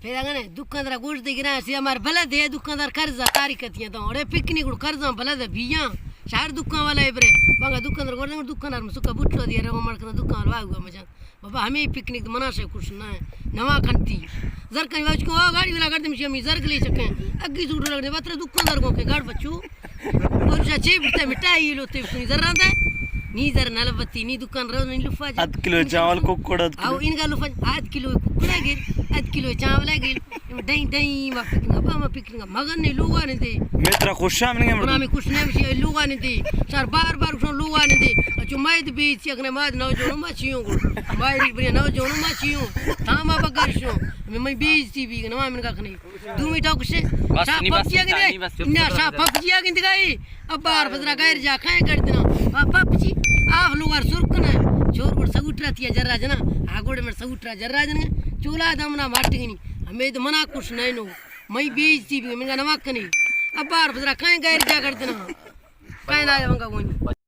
फिर अगर दुकानदार गोश्त गिरा सी हमारे भले दे दुकानदार कर्जा तारीख थी तो अरे पिकनिक को कर्जा भले दे बिया शार दुकान वाला है बरे बांगा दुकानदार गोर दुकानदार में सुका बुटलो दिया रे मर कर दुकान वागुआ मजा बाबा हमें पिकनिक मना से कुछ ना नवा खंती जर कहीं वाच को गाड़ी वाला कर दे मिशी जर ले सके अग्गी सूट लगने बतरे दुकानदार को के गाड़ बच्चू और जे बिटे मिठाई लोते जर रंदा नी जर नलबत्ती नी दुकान रो नी लुफा आध किलो चावल कुक्कड़ आओ इनका लुफा आध किलो कुक्कड़ा गिर आध किलो चावल गिर दही दही मा पिकनिक मगन ने लोगा ने दे मैं तेरा खुश है ना मैं कुछ नहीं मिशी लोगा ने दे सर बार बार उस लोगा ने दे जो माइद बीच अगने माद न जो मा छियो को माइद बने न जो मा छियो थामा बगर शो मैं बीच थी भी ना मैं का नहीं दू मिटा कुछ सा पपजिया के ना सा पपजिया के दिखाई अब बार बजरा गैर जा खाए कर देना पपजी आप लोग आर सुरकना छोर पर सगुटरा थिया जर्रा जना आगोड़े में सगुटरा जर्रा जन चूल्हा दमना माटगी नहीं हमें तो मना कुछ नहीं नो मैं बीच थी भी मैं नमक नहीं अब बार बजरा खाए गैर जा कर देना कहीं ना जाऊंगा कोई